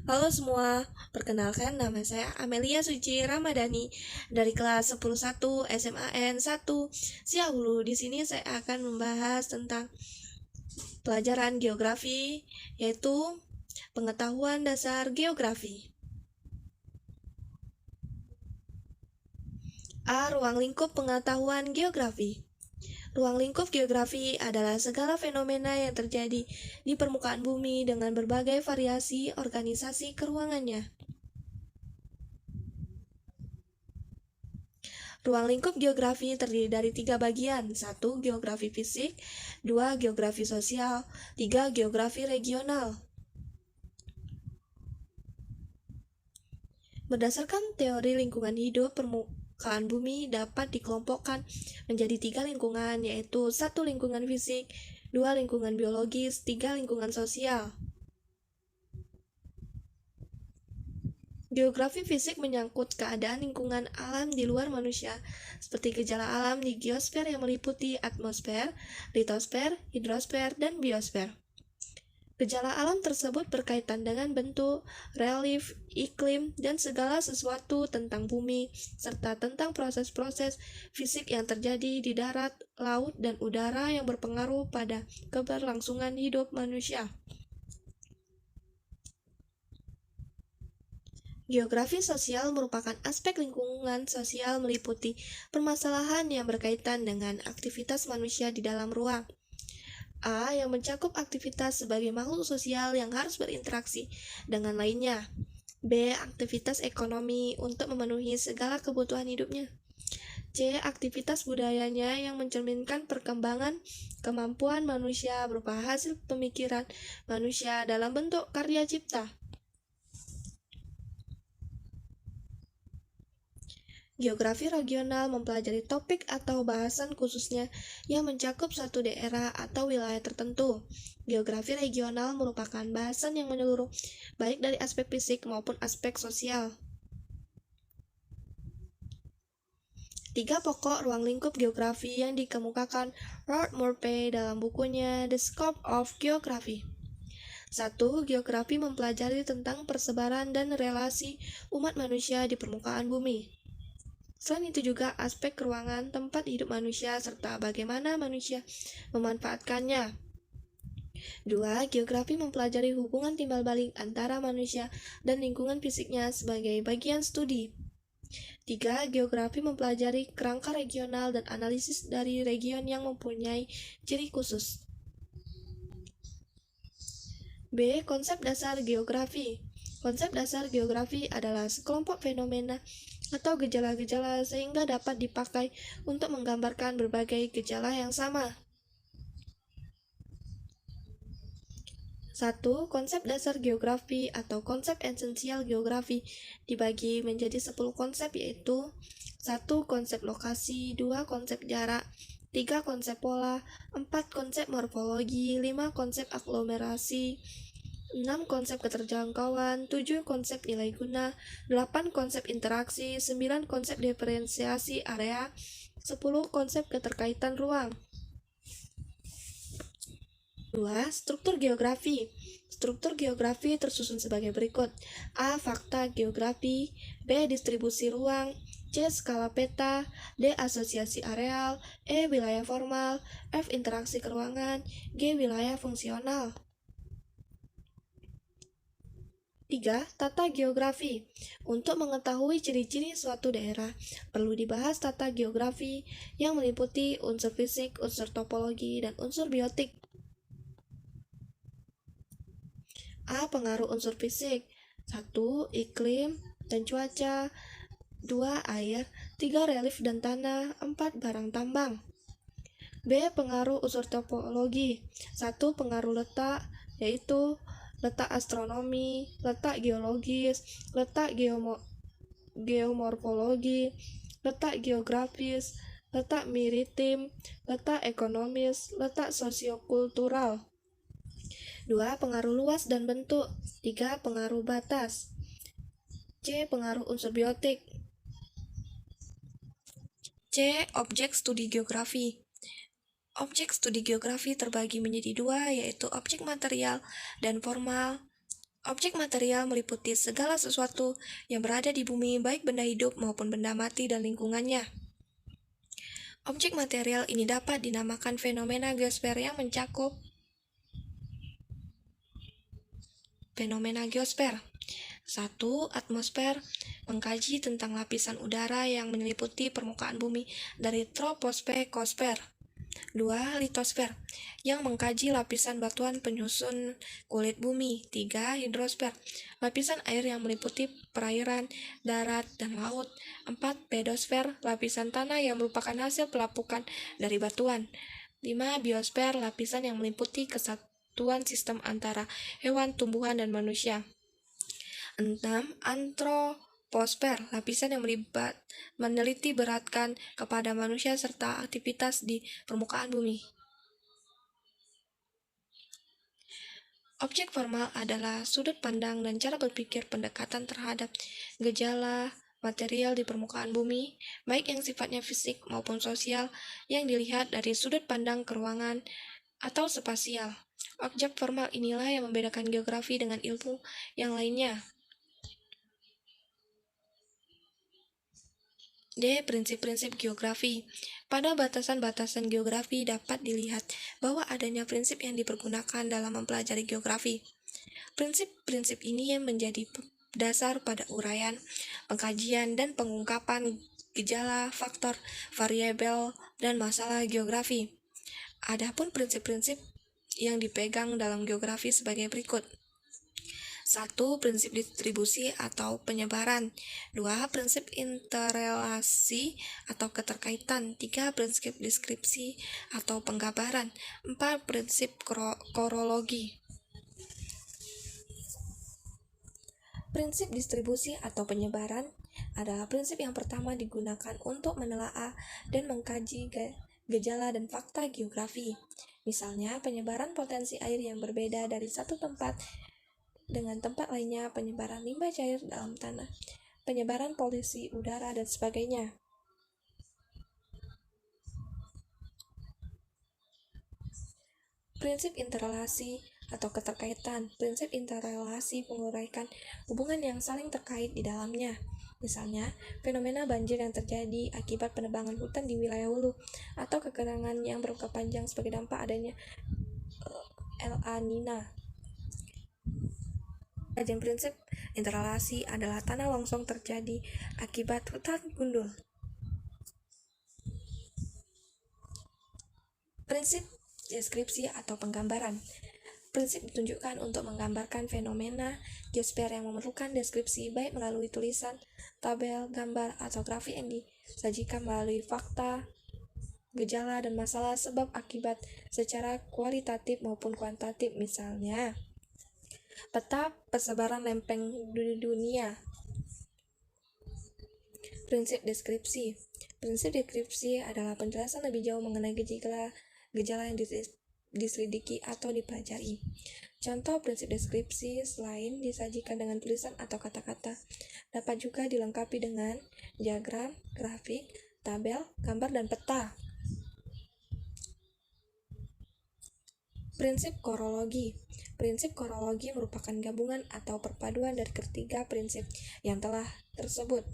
Halo semua, perkenalkan nama saya Amelia Suci Ramadhani dari kelas 101 SMAN 1 Siahulu. Di sini saya akan membahas tentang pelajaran geografi, yaitu pengetahuan dasar geografi. A. Ruang lingkup pengetahuan geografi. Ruang lingkup geografi adalah segala fenomena yang terjadi di permukaan bumi dengan berbagai variasi organisasi keruangannya. Ruang lingkup geografi terdiri dari 3 bagian. 1. Geografi fisik, 2. Geografi sosial, 3. Geografi regional. Berdasarkan teori lingkungan hidup, permukaan bumi dapat dikelompokkan menjadi 3 lingkungan, yaitu 1. Lingkungan fisik, 2. Lingkungan biologis, 3. Lingkungan sosial. Geografi fisik menyangkut keadaan lingkungan alam di luar manusia, seperti gejala alam di geosfer yang meliputi atmosfer, litosfer, hidrosfer, dan biosfer. Gejala alam tersebut berkaitan dengan bentuk, relief, iklim, dan segala sesuatu tentang bumi, serta tentang proses-proses fisik yang terjadi di darat, laut, dan udara yang berpengaruh pada keberlangsungan hidup manusia. Geografi sosial merupakan aspek lingkungan sosial meliputi permasalahan yang berkaitan dengan aktivitas manusia di dalam ruang. A. Yang mencakup aktivitas sebagai makhluk sosial yang harus berinteraksi dengan lainnya. B. Aktivitas ekonomi untuk memenuhi segala kebutuhan hidupnya. C. Aktivitas budayanya yang mencerminkan perkembangan kemampuan manusia berupa hasil pemikiran manusia dalam bentuk karya cipta. Geografi regional mempelajari topik atau bahasan khususnya yang mencakup suatu daerah atau wilayah tertentu. Geografi regional merupakan bahasan yang menyeluruh, baik dari aspek fisik maupun aspek sosial. 3 pokok ruang lingkup geografi yang dikemukakan Lord Murphy dalam bukunya The Scope of Geography. 1. Geografi mempelajari tentang persebaran dan relasi umat manusia di permukaan bumi. Selain itu juga aspek ruangan tempat hidup manusia serta bagaimana manusia memanfaatkannya. 2. Geografi mempelajari hubungan timbal balik antara manusia dan lingkungan fisiknya sebagai bagian studi. 3. Geografi mempelajari kerangka regional dan analisis dari region yang mempunyai ciri khusus. B. Konsep dasar geografi. Konsep dasar geografi adalah sekelompok fenomena atau gejala-gejala sehingga dapat dipakai untuk menggambarkan berbagai gejala yang sama. 1. Konsep dasar geografi atau konsep esensial geografi dibagi menjadi 10 konsep, yaitu 1. Konsep lokasi, 2. Konsep jarak, 3. Konsep pola, 4. Konsep morfologi, 5. Konsep aglomerasi, 6. Konsep keterjangkauan, 7. Konsep nilai guna, 8. Konsep interaksi, 9. Konsep diferensiasi area, 10. Konsep keterkaitan ruang. 2. Struktur geografi. Struktur geografi tersusun sebagai berikut. A. Fakta geografi, B. Distribusi ruang, C. Skala peta, D. Asosiasi areal, E. Wilayah formal, F. Interaksi keruangan, G. Wilayah fungsional. 3. Tata geografi. Untuk mengetahui ciri-ciri suatu daerah, perlu dibahas tata geografi yang meliputi unsur fisik, unsur topologi, dan unsur biotik. A. Pengaruh unsur fisik. 1. Iklim dan cuaca, 2. Air, 3. Relief dan tanah, 4. Barang tambang. B. Pengaruh unsur topologi. 1. Pengaruh letak, yaitu letak astronomi, letak geologis, letak geomorfologi, letak geografis, letak maritim, letak ekonomis, letak sosiokultural. 2. Pengaruh luas dan bentuk, 3. Pengaruh batas. C. Pengaruh unsur biotik. C. Objek studi geografi. Objek studi geografi terbagi menjadi 2, yaitu objek material dan formal. Objek material meliputi segala sesuatu yang berada di bumi, baik benda hidup maupun benda mati dan lingkungannya. Objek material ini dapat dinamakan fenomena geosfer yang mencakup fenomena geosfer. 1. Atmosfer mengkaji tentang lapisan udara yang menyeliputi permukaan bumi dari troposfer ke ekosfer. 2. Litosfer yang mengkaji lapisan batuan penyusun kulit bumi. 3. Hidrosfer lapisan air yang meliputi perairan, darat, dan laut. 4. Pedosfer lapisan tanah yang merupakan hasil pelapukan dari batuan. 5. Biosfer lapisan yang meliputi kesatuan sistem antara hewan, tumbuhan, dan manusia. 6. Antroposfer lapisan yang meneliti beratkan kepada manusia serta aktivitas di permukaan bumi. Objek formal adalah sudut pandang dan cara berpikir pendekatan terhadap gejala material di permukaan bumi, baik yang sifatnya fisik maupun sosial, yang dilihat dari sudut pandang keruangan atau spasial. Objek formal inilah yang membedakan geografi dengan ilmu yang lainnya. D. Prinsip-prinsip geografi. Pada batasan-batasan geografi dapat dilihat bahwa adanya prinsip yang dipergunakan dalam mempelajari geografi. Prinsip-prinsip ini yang menjadi dasar pada uraian, pengkajian, dan pengungkapan gejala, faktor, variabel, dan masalah geografi. Adapun prinsip-prinsip yang dipegang dalam geografi sebagai berikut. 1. Prinsip distribusi atau penyebaran. 2. Prinsip interrelasi atau keterkaitan. 3. Prinsip deskripsi atau penggambaran. 4. Prinsip korologi. Prinsip distribusi atau penyebaran adalah prinsip yang pertama digunakan untuk menelaah dan mengkaji gejala dan fakta geografi. Misalnya, penyebaran potensi air yang berbeda dari satu tempat dengan tempat lainnya, penyebaran limbah cair dalam tanah, penyebaran polusi udara, dan sebagainya. Prinsip interrelasi atau keterkaitan. Prinsip interrelasi menguraikan hubungan yang saling terkait di dalamnya. Misalnya, fenomena banjir yang terjadi akibat penebangan hutan di wilayah hulu atau kekeringan yang berkepanjang sebagai dampak adanya La Nina. Kajian prinsip interrelasi adalah tanah longsor terjadi akibat hutan gundul. Prinsip deskripsi atau penggambaran. Prinsip ditunjukkan untuk menggambarkan fenomena geosfer yang memerlukan deskripsi baik melalui tulisan, tabel, gambar, atau grafik yang disajikan melalui fakta, gejala, dan masalah sebab akibat secara kualitatif maupun kuantitatif. Misalnya, peta persebaran lempeng di dunia. Prinsip deskripsi. Prinsip deskripsi adalah penjelasan lebih jauh mengenai gejala yang diselidiki atau dipelajari. Contoh prinsip deskripsi selain disajikan dengan tulisan atau kata-kata, dapat juga dilengkapi dengan diagram, grafik, tabel, gambar, dan peta. Prinsip korologi. Prinsip korologi merupakan gabungan atau perpaduan dari ketiga prinsip yang telah tersebut.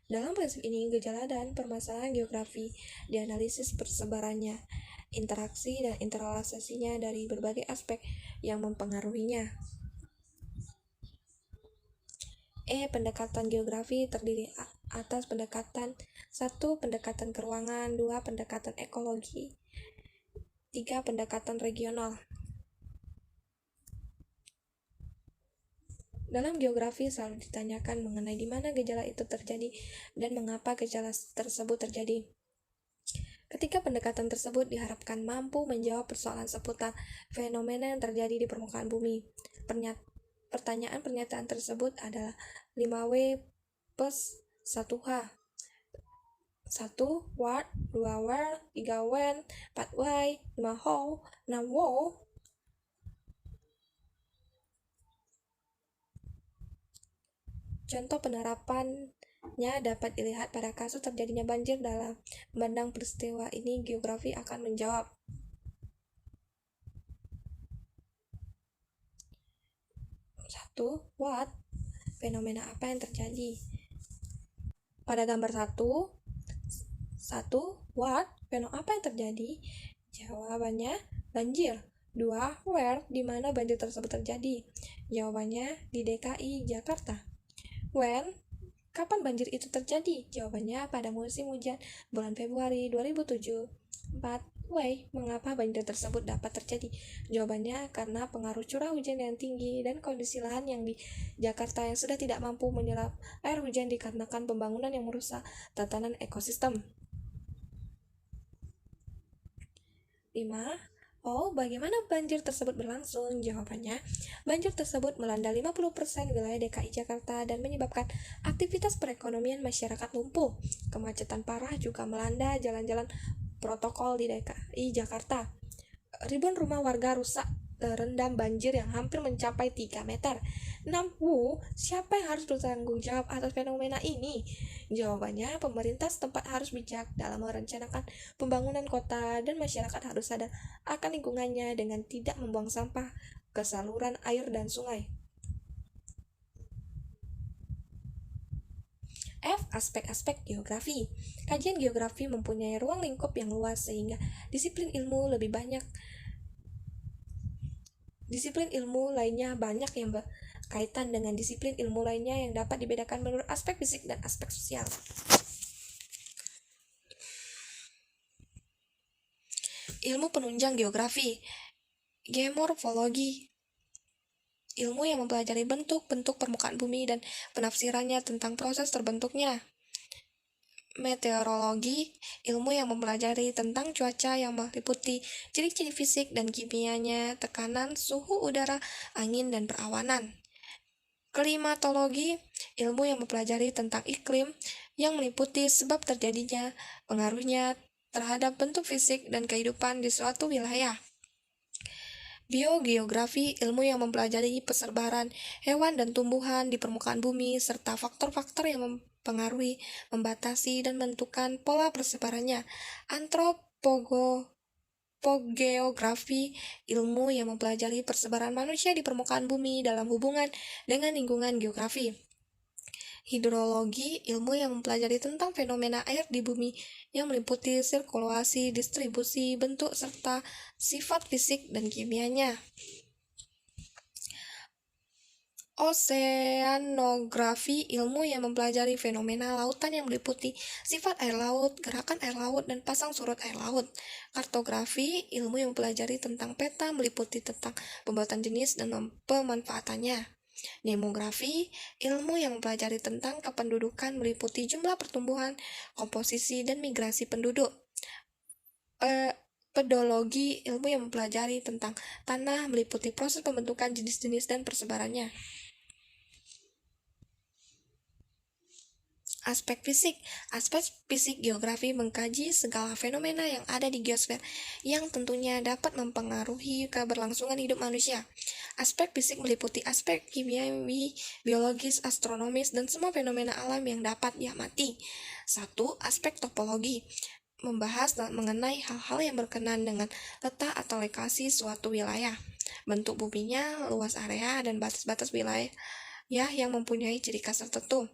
Dalam prinsip ini, gejala dan permasalahan geografi dianalisis persebarannya, interaksi dan interrelasinya dari berbagai aspek yang mempengaruhinya. Pendekatan geografi terdiri atas pendekatan 1. Pendekatan keruangan, 2. Pendekatan ekologi, 3. Pendekatan regional. Dalam geografi selalu ditanyakan mengenai di mana gejala itu terjadi dan mengapa gejala tersebut terjadi. Ketika pendekatan tersebut diharapkan mampu menjawab persoalan seputar fenomena yang terjadi di permukaan bumi. Pertanyaan pernyataan tersebut adalah 5W plus 1H. 1. What, 2 where, 3 when, 4 why, 5 how, 6 how. Contoh penerapannya dapat dilihat pada kasus terjadinya banjir. Dalam memandang peristiwa ini, geografi akan menjawab 1. What? Fenomena apa yang terjadi? Pada gambar 1, what? Fenomena apa yang terjadi? Jawabannya banjir. 2. Where? Di mana banjir tersebut terjadi? Jawabannya di DKI Jakarta. When? Kapan banjir itu terjadi? Jawabannya pada musim hujan bulan Februari 2007. 4. Why? Mengapa banjir tersebut dapat terjadi? Jawabannya karena pengaruh curah hujan yang tinggi dan kondisi lahan yang di Jakarta yang sudah tidak mampu menyerap air hujan dikarenakan pembangunan yang merusak tatanan ekosistem. 5. Oh, bagaimana banjir tersebut berlangsung? Jawabannya, banjir tersebut melanda 50% wilayah DKI Jakarta dan menyebabkan aktivitas perekonomian masyarakat lumpuh. Kemacetan parah juga melanda jalan-jalan protokol di DKI Jakarta. Ribuan rumah warga rusak terendam banjir yang hampir mencapai 3 meter. 6. Siapa yang harus bertanggung jawab atas fenomena ini? Jawabannya, pemerintah setempat harus bijak dalam merencanakan pembangunan kota dan masyarakat harus sadar akan lingkungannya dengan tidak membuang sampah ke saluran air dan sungai. F. Aspek-aspek geografi. Kajian geografi mempunyai ruang lingkup yang luas sehingga disiplin ilmu lainnya banyak yang berkaitan dengan disiplin ilmu lainnya yang dapat dibedakan menurut aspek fisik dan aspek sosial. Ilmu penunjang geografi. Geomorfologi. Ilmu yang mempelajari bentuk-bentuk permukaan bumi dan penafsirannya tentang proses terbentuknya. Meteorologi, ilmu yang mempelajari tentang cuaca yang meliputi ciri-ciri fisik dan kimianya, tekanan, suhu udara, angin, dan perawanan. Klimatologi, ilmu yang mempelajari tentang iklim yang meliputi sebab terjadinya, pengaruhnya terhadap bentuk fisik dan kehidupan di suatu wilayah. Biogeografi, ilmu yang mempelajari persebaran hewan dan tumbuhan di permukaan bumi, serta faktor-faktor yang mempengaruhi, membatasi, dan menentukan pola persebarannya. Antropogeografi, ilmu yang mempelajari persebaran manusia di permukaan bumi dalam hubungan dengan lingkungan geografi. Hidrologi, ilmu yang mempelajari tentang fenomena air di bumi yang meliputi sirkulasi, distribusi, bentuk, serta sifat fisik dan kimianya. Oseanografi, ilmu yang mempelajari fenomena lautan yang meliputi sifat air laut, gerakan air laut, dan pasang surut air laut. Kartografi, ilmu yang mempelajari tentang peta meliputi tentang pembuatan jenis dan pemanfaatannya. Demografi, ilmu yang mempelajari tentang kependudukan meliputi jumlah pertumbuhan, komposisi, dan migrasi penduduk. Pedologi, ilmu yang mempelajari tentang tanah meliputi proses pembentukan jenis-jenis dan persebarannya. Aspek fisik. Aspek fisik geografi mengkaji segala fenomena yang ada di geosfer yang tentunya dapat mempengaruhi keberlangsungan hidup manusia. Aspek fisik meliputi aspek kimiawi, biologis, astronomis, dan semua fenomena alam yang dapat diamati. 1. Aspek topologi membahas mengenai hal-hal yang berkenaan dengan letak atau lokasi suatu wilayah, bentuk buminya, luas area, dan batas-batas wilayah yang mempunyai ciri khas tertentu.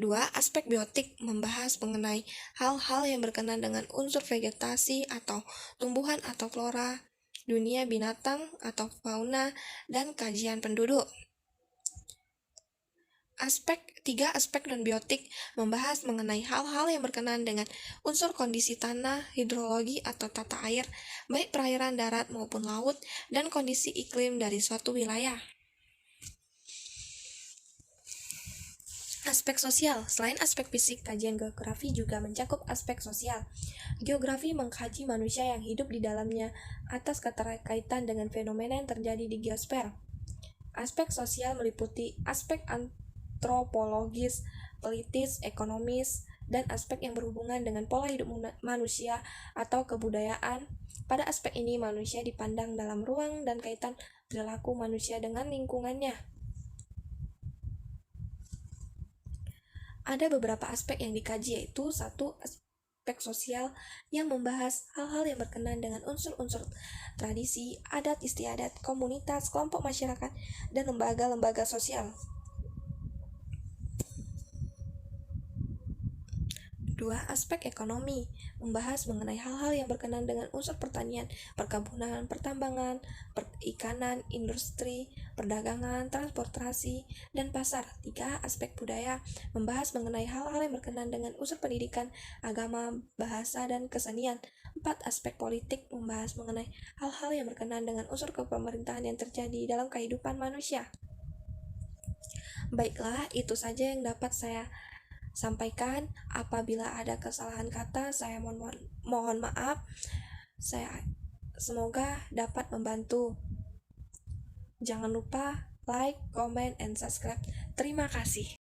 2. Aspek biotik membahas mengenai hal-hal yang berkenaan dengan unsur vegetasi atau tumbuhan atau flora, dunia binatang atau fauna, dan kajian penduduk. 3. Aspek non-biotik membahas mengenai hal-hal yang berkenaan dengan unsur kondisi tanah, hidrologi atau tata air, baik perairan darat maupun laut, dan kondisi iklim dari suatu wilayah. Aspek sosial. Selain aspek fisik, kajian geografi juga mencakup aspek sosial. Geografi mengkaji manusia yang hidup di dalamnya atas keterkaitan dengan fenomena yang terjadi di geosfer. Aspek sosial meliputi aspek antropologis, politis, ekonomis, dan aspek yang berhubungan dengan pola hidup manusia atau kebudayaan. Pada aspek ini, manusia dipandang dalam ruang dan kaitan perilaku manusia dengan lingkungannya. Ada beberapa aspek yang dikaji, yaitu 1. aspek sosial yang membahas hal-hal yang berkenaan dengan unsur-unsur tradisi, adat istiadat, komunitas, kelompok masyarakat, dan lembaga-lembaga sosial. 2. Aspek ekonomi, membahas mengenai hal-hal yang berkenaan dengan unsur pertanian, perkebunan, pertambangan, perikanan, industri, perdagangan, transportasi, dan pasar. 3. Aspek budaya, membahas mengenai hal-hal yang berkenaan dengan unsur pendidikan, agama, bahasa, dan kesenian. 4. Aspek politik, membahas mengenai hal-hal yang berkenaan dengan unsur kepemerintahan yang terjadi dalam kehidupan manusia. Baiklah, itu saja yang dapat saya sampaikan. Apabila ada kesalahan kata, saya mohon maaf. Saya semoga dapat membantu. Jangan lupa like, comment, and subscribe. Terima kasih.